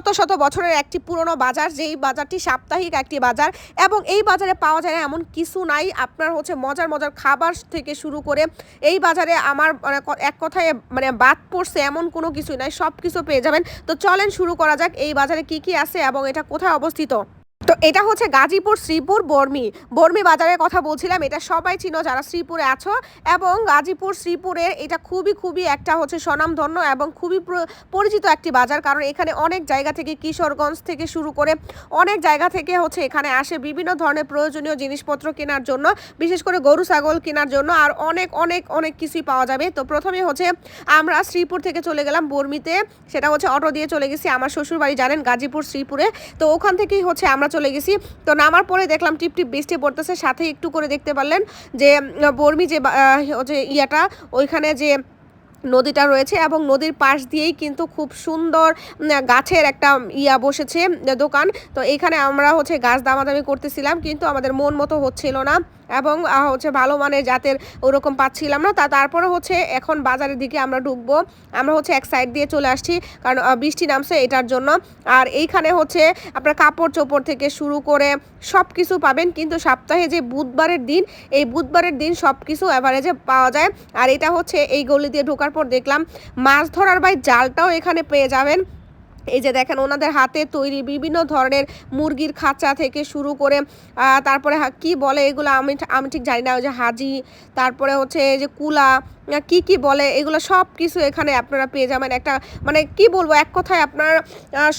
শত শত বছরের একটি পুরনো বাজার, যেই বাজারটি সাপ্তাহিক একটি বাজার এবং এই বাজারে পাওয়া যায় না এমন কিছু নাই। আপনার হচ্ছে মজার মজার খাবার থেকে শুরু করে এই বাজারে আমার এক কথায় বাদ পড়ছে এমন কোনো কিছুই নাই, সব কিছু পেয়ে যাবেন। তো চলেন শুরু করা যাক এই বাজারে কি কি আছে এবং এটা কোথায় অবস্থিত। তো এটা হচ্ছে গাজীপুর শ্রীপুর বর্মি বাজারের কথা বলছিলাম। এটা সবাই চিনো যারা শ্রীপুরে আছো, এবং গাজীপুর শ্রীপুরের এটা খুবই খুবই একটা হচ্ছে স্বনামধন্য এবং খুবই পরিচিত একটি বাজার, কারণ এখানে অনেক জায়গা থেকে, কিশোরগঞ্জ থেকে শুরু করে অনেক জায়গা থেকে হচ্ছে এখানে আসে বিভিন্ন ধরনের প্রয়োজনীয় জিনিসপত্র কেনার জন্য, বিশেষ করে গরু ছাগল কেনার জন্য, আর অনেক অনেক অনেক কিছুই পাওয়া যাবে। তো প্রথমে হচ্ছে আমরা শ্রীপুর থেকে চলে গেলাম বর্মিতে, সেটা হচ্ছে অটো দিয়ে চলে গেছি। আমার শ্বশুর বাড়ি জানেন গাজীপুর শ্রীপুরে, তো ওখান থেকেই হচ্ছে আমরা চলে গেছি। তো নামার পরে দেখলাম টিপ টিপ বৃষ্টি পড়তেছে, সাথে একটু করে দেখতে পারলেন যে বর্মি যে ইয়াটা, ওইখানে যে নদীটা রয়েছে এবং নদীর পাশ দিয়েই কিন্তু খুব সুন্দর গাছের একটা বসেছে দোকান। তো এইখানে আমরা হচ্ছে গাছ দামাদামি করতেছিলাম, কিন্তু আমাদের মন মতো হচ্ছিল না এবং হচ্ছে ভালো মানের জাতের ওরকম পাচ্ছিলাম না। তারপরে হচ্ছে এখন বাজারের দিকে আমরা ঢুকবো। আমরা হচ্ছে এক সাইড দিয়ে চলে আসছি, কারণ বৃষ্টি নামছে এটার জন্য। আর এইখানে হচ্ছে আপনার কাপড় চোপড় থেকে শুরু করে সব কিছু পাবেন, কিন্তু সপ্তাহে যে বুধবারের দিন, এই বুধবারের দিন সব কিছু অ্যাভারেজে পাওয়া যায়। আর এটা হচ্ছে এই গলি দিয়ে ঢোকার পর দেখলাম মাছ ধরার জালটাও এখানে পেয়ে যাবেন। এই যে দেখেন ওনাদের হাতে তৈরি বিভিন্ন ধরনের মুরগির খাঁচা থেকে শুরু করে তারপরে কি বলে এগুলো আমি ঠিক জানি না, ওই যে হাজি, তারপরে হচ্ছে এই যে কুলা, কি বলে এগুলো সব কিছু এখানে আপনারা পেয়ে যাবেন। একটা কি বলবো, এক কথায় আপনার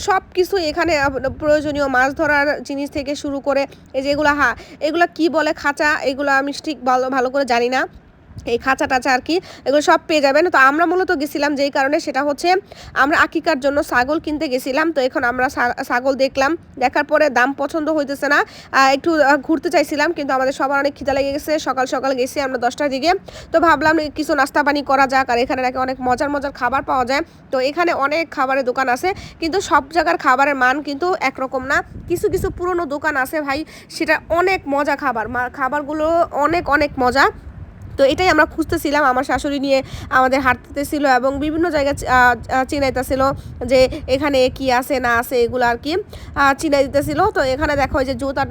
সব কিছু এখানে প্রয়োজনীয় মাছ ধরার জিনিস থেকে শুরু করে এই যে এগুলো কি বলে খাঁচা, এগুলো আমি ঠিক ভালো করে জানি না, এই খাঁচা টাচা আর কি, এগুলো সব পেয়ে যাবেন। তো আমরা মূলত গেছিলাম যেই কারণে, সেটা হচ্ছে আমরা আকিকার জন্য ছাগল কিনতে গেছিলাম। তো এখন আমরা ছাগল দেখলাম, দেখার পরে দাম পছন্দ হইতেছে না, একটু ঘুরতে চাইছিলাম, কিন্তু আমাদের সবার অনেক খিদা লেগে গেছে। সকাল সকাল গেছি আমরা 10টার দিকে, তো ভাবলাম কিছু নাস্তা পানি করা যাক, আর এখানে নাকি অনেক মজার মজার খাবার পাওয়া যায়। তো এখানে অনেক খাবারের দোকান আছে, কিন্তু সব জায়গার খাবারের মান কিন্তু একরকম না। কিছু কিছু পুরনো দোকান আছে ভাই, সেটা অনেক মজা খাবারগুলো অনেক অনেক মজা। তো এটাই আমরা খুঁজতেছিলাম, আমার শাশুড়ি নিয়ে আমাদের হাঁটতেছিল এবং বিভিন্ন জায়গায় চিনাইতেছিল যে এখানে কি আছে না আছে, এগুলো আর কি চিনাই দিতেছিল। তো এখানে দেখো যে জুতা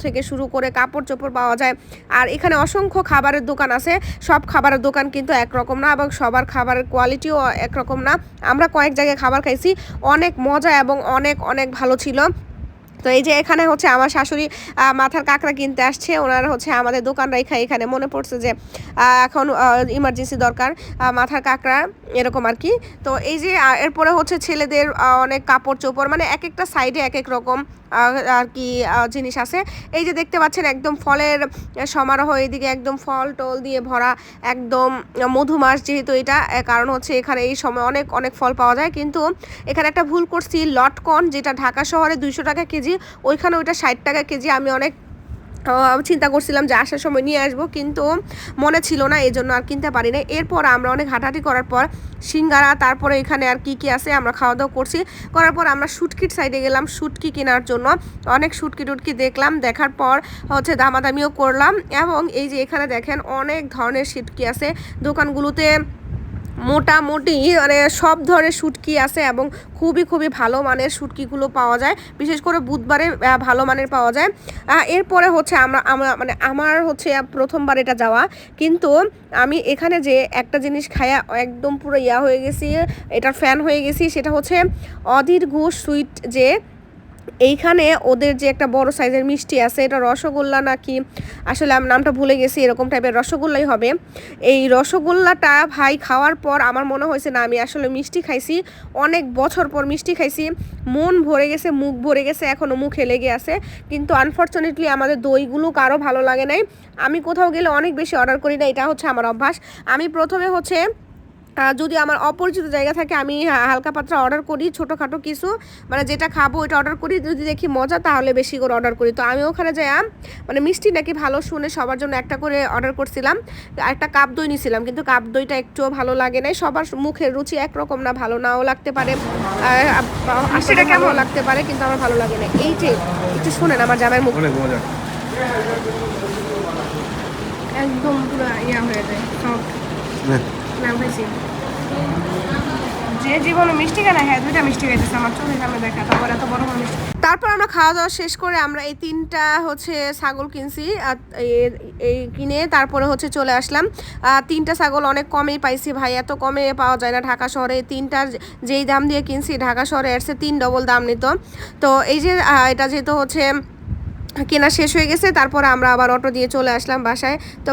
থেকে শুরু করে কাপড় চোপড় পাওয়া যায়। আর এখানে অসংখ্য খাবারের দোকান আছে, সব খাবারের দোকান কিন্তু একরকম না এবং সবার খাবারের কোয়ালিটিও একরকম না। আমরা কয়েক জায়গায় খাবার খাইছি, অনেক মজা এবং অনেক অনেক ভালো ছিল। তো এই যে এখানে হচ্ছে আমার শাশুড়ি মাথার কাঁকড়া কিনতে আসছে, ওনার হচ্ছে আমাদের দোকান রাইখা এখানে মনে পড়ছে যে এখন ইমার্জেন্সি দরকার মাথার কাঁকড়া, এরকম আর কি। তো এই যে এরপরে হচ্ছে ছেলেদের অনেক কাপড় চোপড়, এক একটা সাইডে এক এক রকম আর কি জিনিস আছে। এই যে দেখতে পাচ্ছেন একদম ফলের সমারোহ, এদিকে একদম ফল টল দিয়ে ভরা, একদম মধুমাস যেহেতু এটা, কারণ হচ্ছে এখানে এই সময় অনেক অনেক ফল পাওয়া যায়। কিন্তু এখানে একটা ভুল করছি, লটকন যেটা ঢাকা শহরে 200 টাকা কেজি, ওইখানে ওইটা 60 টাকা কেজি। আমি অনেক চিন্তা করছিলাম যে আসার সময় নিয়ে আসবো, কিন্তু মনে ছিল না, এই জন্য আর কিনতে পারি না। এরপর আমরা অনেক হাঁটাহাঁটি করার পর সিঙ্গারা, তারপরে এখানে আর কি আছে আমরা খাওয়া দাওয়া করার পর আমরা শুটকির সাইডে গেলাম শুটকি কেনার জন্য। অনেক শুটকি টুটকি দেখলাম, দেখার পর হচ্ছে দামাদামিও করলাম। এবং এই যে এখানে দেখেন অনেক ধরনের শুটকি আছে দোকানগুলোতে, মোটামুটি সব ধরনের শুটকি আছে এবং খুবই খুবই ভালো মানের শুটকিগুলো পাওয়া যায়, বিশেষ করে বুধবারে ভালো মানের পাওয়া যায়। এরপরে হচ্ছে আমার হচ্ছে প্রথমবার এটা যাওয়া, কিন্তু আমি এখানে যে একটা জিনিস খায়া একদম পুরো হয়ে গেছি, এটার ফ্যান হয়ে গেছি, সেটা হচ্ছে অধীর ঘোষ সুইট। যে এইখানে ওদের যে একটা বড় সাইজের মিষ্টি আছে, এটা রসগোল্লা নাকি, আসলে আমি নামটা ভুলে গেছি, এরকম টাইপের রসগোল্লাই হবে। এই রসগোল্লাটা ভাই খাওয়ার পর আমার মনে হয়েছে না আমি আসলে মিষ্টি খাইছি, অনেক বছর পর মিষ্টি খাইছি, মন ভরে গেছে, মুখ ভরে গেছে, এখনও মুখে লেগে আছে। কিন্তু আনফর্চুনেটলি আমাদের দইগুলো কারো ভালো লাগে নাই। আমি কোথাও গেলে অনেক বেশি অর্ডার করি না, এটা হচ্ছে আমার অভ্যাস। আমি প্রথমে হচ্ছে যদি আমার অপরিচিত জায়গা থাকে আমি হালকা পাতলা অর্ডার করি, ছোটোখাটো কিছু যেটা খাবো ওইটা অর্ডার করি, যদি দেখি মজা তাহলে বেশি করে অর্ডার করি। তো আমি ওখানে যাই মিষ্টি নাকি ভালো শুনে সবার জন্য একটা করে অর্ডার করছিলাম, একটা কাপ দই নিয়েছিলাম, কিন্তু কাপ দইটা একটুও ভালো লাগে নাই। সবার মুখের রুচি একরকম না, ভালো নাও লাগতে পারে, সেটা কেমন লাগতে পারে, কিন্তু আমার ভালো লাগে না। এই যে একটু শোনেন আমার জামাইয়ের মুখ, একদম পুরো হয়ে যায় সব নাম হয়েছে। যে জীবনে মিষ্টি কেনা, হ্যাঁ 2টা মিষ্টি খাইতেছে আমার চোখের সামনে দেখা, তারপর এত বড় বড় মিষ্টি। তারপর আমরা খাওয়া দাওয়া শেষ করে আমরা এই 3টা হচ্ছে ছাগল কিনছি, এই কিনে তারপরে হচ্ছে চলে আসলাম। 3টা ছাগল অনেক কমেই পাইছি ভাই, এত কমে পাওয়া যায় না ঢাকা শহরে। 3টার যেই দাম দিয়ে কিনছি ঢাকা শহরে এর চেয়ে 3 ডবল দাম নিত। তো এই যে এটা যেহেতু হচ্ছে কেনা শেষ হয়ে গেছে, তারপরে আমরা আবার অটো দিয়ে চলে আসলাম বাসায়। তো